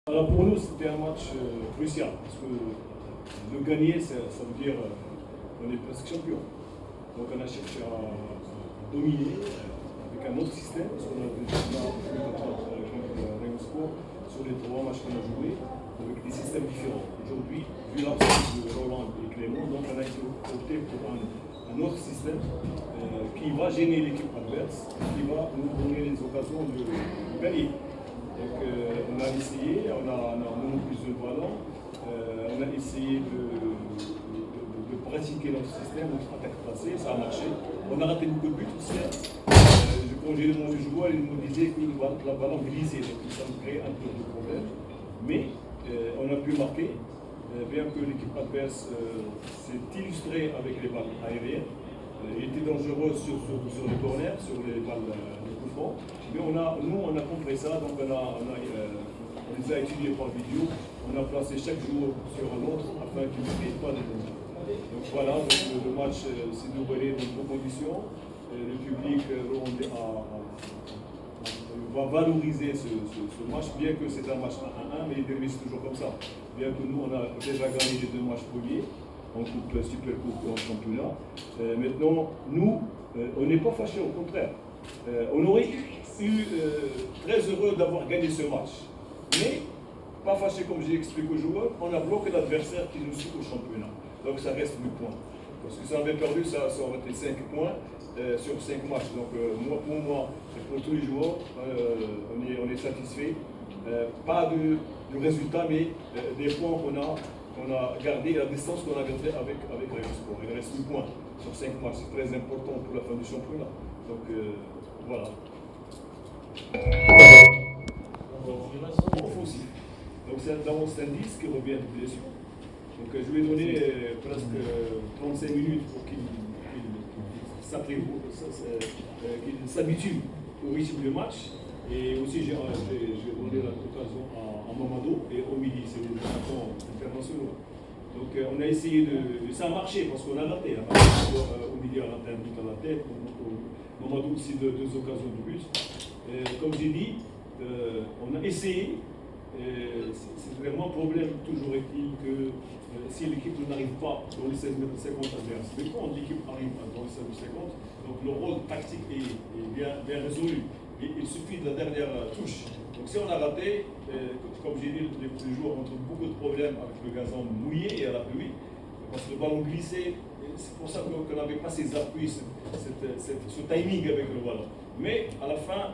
Alors pour nous, c'était un match crucial, parce que le gagner, ça veut dire qu'on est presque champion. Donc on a cherché à dominer avec un autre système, parce qu'on a déjà joué contre Rayon Sport sur les 3 matchs qu'on a joués, avec des systèmes différents. Aujourd'hui, vu l'absence de Roland et Clément, donc on a opté pour un autre système qui va gêner l'équipe adverse, qui va nous donner les occasions de gagner. Donc on a essayé, on a monté plus de ballons, on a essayé de pratiquer notre système, notre attaque placée, ça a marché. On a raté beaucoup de buts aussi. Quand j'ai demandé aux joueurs, ils me disaient que la ballon glissait, donc ça nous crée un peu de problème. Mais on a pu marquer, bien que l'équipe adverse s'est illustrée avec les balles aériennes. Il était dangereux sur les corners, sur les balles de coup franc. Mais nous, on a compris ça, donc on les a étudiés par vidéo. On a placé chaque joueur sur un autre afin qu'ils ne créent pas de danger. Donc voilà, donc, le match s'est déroulé dans de bonnes conditions. Le public rwandais va valoriser ce match, bien que c'est un match 1-1, mais les derbys c'est toujours comme ça. Bien que nous, on a déjà gagné les 2 matchs premiers, en coupe super coupe et en championnat. Maintenant, nous, on n'est pas fâchés, au contraire. On aurait eu très heureux d'avoir gagné ce match. Mais, pas fâché comme j'ai expliqué aux joueurs, on a bloqué l'adversaire qui nous suit au championnat. Donc ça reste 8 points. Parce que ça avait perdu, ça aurait été 5 points sur 5 matchs. Donc pour moi et pour tous les joueurs, on est satisfait. Pas du résultat, mais des points qu'on a gardés, la distance qu'on a gardée avec Rayon Sport. Il reste 8 points sur 5 matchs. C'est très important pour la fin du championnat. Donc voilà. Offensif. Donc c'est un 10 qui revient de blessure. Donc je lui ai donné presque 35 minutes pour qu'il s'habitue au rythme du match. Et aussi j'ai donné l'occasion à Mamadou et au midi, c'est des attaquants internationaux. Donc on a essayé de... Ça a marché parce qu'on a raté. Au midi, on a raté un but à la tête. Mamadou aussi 2 occasions de but. Comme j'ai dit, on a essayé. C'est vraiment un problème, toujours est-il que si l'équipe n'arrive pas dans les 16 mètres 50 adverses, mais quand l'équipe arrive dans les 16 mètres 50, donc le rôle tactique est bien résolu. Et il suffit de la dernière touche. Donc si on a raté, comme j'ai dit, les joueurs ont beaucoup de problèmes avec le gazon mouillé et à la pluie, parce que le ballon glissait. C'est pour ça qu'on n'avait pas ces appuis, ce timing avec le ballon. Mais à la fin,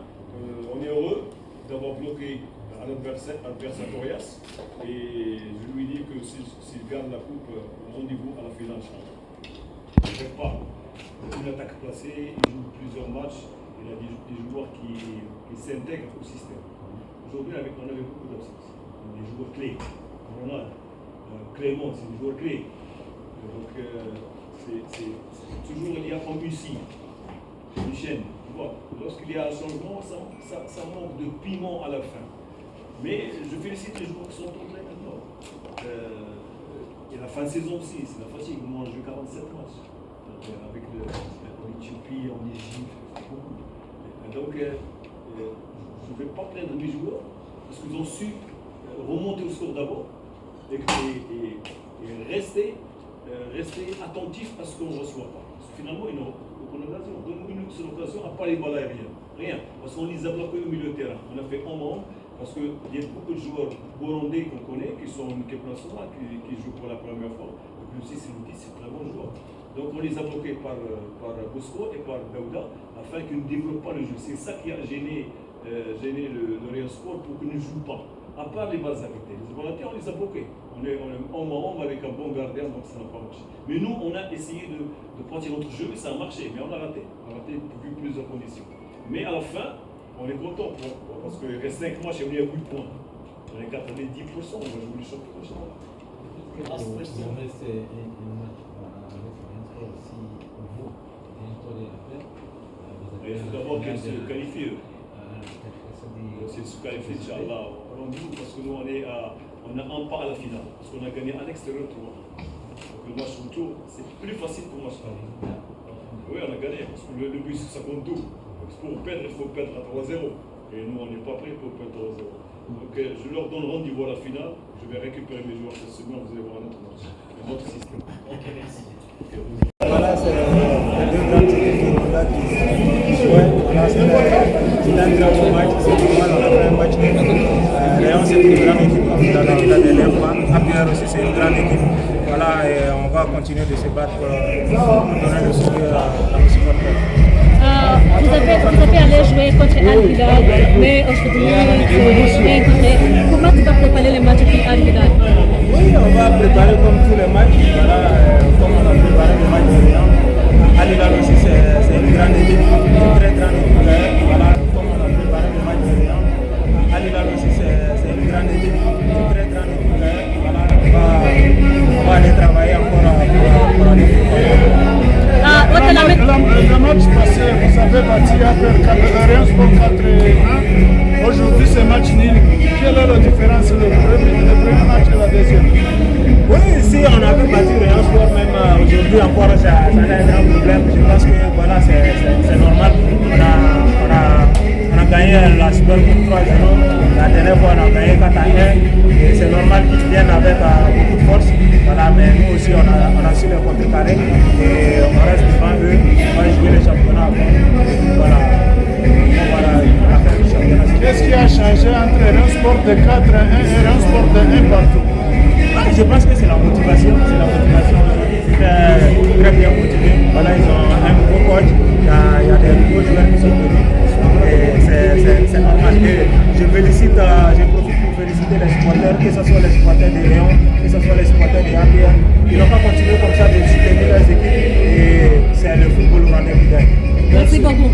on est heureux d'avoir bloqué à l'adversaire Corias, et je lui dis que s'il gagne la coupe, rendez-vous à la finale. Il ne fait pas une attaque placée, il joue plusieurs matchs, il a des joueurs qui s'intègrent au système. Aujourd'hui, on avait beaucoup d'absences, des joueurs clés. Ronald, Clément, c'est des joueurs clés. Donc c'est toujours, il y a comme ici, une chaîne. Lorsqu'il y a un changement, ça manque de piment à la fin. Mais je félicite les joueurs qui sont entrés maintenant. Et la fin de saison aussi, c'est la fatigue. Moi, je joue 47 matchs. Avec l'Éthiopie, en Égypte, beaucoup. Donc, je ne vais pas plaindre mes joueurs, parce qu'ils ont su remonter au score d'abord et rester attentifs à ce qu'on ne reçoit pas. Parce que finalement, ils n'ont aucune occasion. Donne-nous une seule occasion, à part les balles aériennes. Rien. Parce qu'on les a bloqués au milieu de terrain. On a fait un membre. Parce qu'il y a beaucoup de joueurs burundais qu'on connaît, qui sont en équipe nationale, qui jouent pour la première fois. Le plus 6 et le 10, c'est très bon joueur. Donc on les a bloqués par Bosco et par Daouda, afin qu'ils ne développent pas le jeu. C'est ça qui a gêné le Rayon Sport pour qu'ils ne jouent pas. À part les bases arrêtées. Les bases arrêtées, on les a bloqués. On est en membre avec un bon gardien, donc ça n'a pas marché. Mais nous, on a essayé de pratiquer notre jeu et ça a marché. Mais on a raté. On a raté vu plusieurs conditions. Mais à la fin, on est content parce qu'il reste 5 matchs et on est à 8 points. On est 90%, on va jouer le championnat. Il faut d'abord qu'elle se qualifie. S'ils se qualifient, Inch'Allah, rendez-vous, parce que nous on a un pas à la finale. Parce qu'on a gagné à l'extérieur 3. Donc le match retour, c'est plus facile pour moi. Oui, on a gagné, parce que le but ça compte tout. Pour perdre, il faut perdre à 3-0. Et nous, on n'est pas prêts pour perdre 3-0. Donc je leur donne rendez-vous à la finale. Je vais récupérer mes joueurs cette semaine. Vous allez voir un autre match. Un autre système. Ok, merci. Voilà, c'est les deux grandes équipes du Rwanda qui jouent. Voilà, c'est un grand match. C'est normal, on a fait un match. Léon, c'est une grande équipe comme il a dit la dernière fois. APR aussi, c'est une grande équipe. Voilà, et on va continuer de se battre pour donner le sourire à nos supporters. Vous avez allé jouer contre Al Hilal, mais aujourd'hui c'est rencontré. Comment tu vas préparer les matchs pour Al Hilal? Oui, on va préparer comme tous les matchs. Voilà, comme on a préparé le match de Léon. Al Hilal aussi, c'est une grande équipe, une très grande équipe. Voilà, comme on a préparé le match de Léon. Al Hilal aussi, c'est une grande équipe, une très grande équipe. Voilà, on va aller travailler encore pour aller. Le match passé, vous avez battu Rayon Sport 4-1. Aujourd'hui, c'est match nul. Quelle est la différence entre le premier match et la deuxième? Oui, si on avait battu Rayon Sport, même aujourd'hui encore, ça a un grand problème. Je pense que voilà, c'est normal. On a gagné la Super Coupe 3-0. La dernière fois, on a gagné 4-1. Et c'est normal qu'ils viennent avec beaucoup de force. Voilà, mais nous aussi, on a su les contrecarrer. Et on reste devant eux. On va jouer le championnat. Voilà. On va faire le championnat. Qu'est-ce qui a changé entre Rayon Sport de 4-1 et Rayon Sport de 1 partout? Je pense que c'est la motivation. C'est la motivation. Ils très bien motivés. Voilà, ils ont un nouveau coach. Il y a des nouveaux joueurs qui sont venus. C'est normal. Et je profite pour féliciter les supporters, que ce soit les supporters de Léon, que ce soit les supporters de APR. Ils n'ont pas continué comme ça de soutenir leurs équipes. Et c'est le football rwandais qui gagne. Merci beaucoup.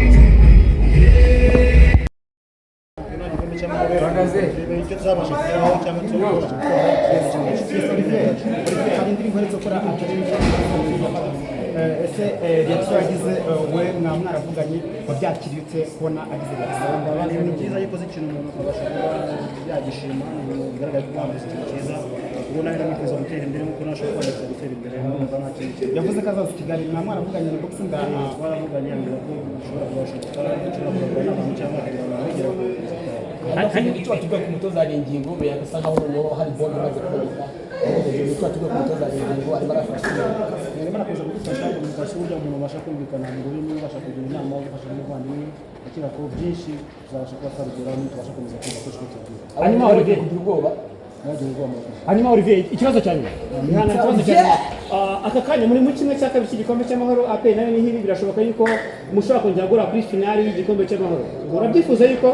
ese reaction yagize we mwa mwaravuganye wabyakiriye ute kubona agize reaction? Ni byiza yuko ikintu umuntu akabasha kuba yagishima, ni ibintu bigaragara ko yamuze ikintu cyiza ubona ari n'amwifuza gutera imbere nk'uko nashobora kwandika gutera imbere numva nta kintu. Yavuze ko azaza i Kigali, mwa mwaravuganye na boxing twaravuganye ambwira ko ushobora kubasha kuragura n'abantu cyangwa akagira abigera Hanyuma icyo watubwiye ku mutoza hari ingingo birasa nkaho noneho hari bombe imaze kuboneka. Icyo watubwiye ku mutoza hari ingingo arimo arafasha. Arimo arakoze kugufasha kumufasha uburyo umuntu abasha kumvikana mu rurimi, ubasha kugira inama, ugufasha n'umuvandimwe, akira ko byinshi tuzabasha kuba twabigeraho n'itubasha kumeza kumva ko tubwira. Hanyuma Olivier kugira ubwoba. Hanyuma Olivier, ikibazo cyane aka kanya muri mu kimwe cya kabiri cy'igikombe cy'amahoro APR nayo ni hibi, birashoboka yuko mushobora kongera gura kuri finali y'igikombe cy'amahoro. Urabyifuza yuko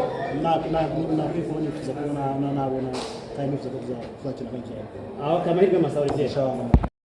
nabyifuza kubona nabona kandi nifuza ko tuzakina kandi aho kamahirwe masaba Olivier.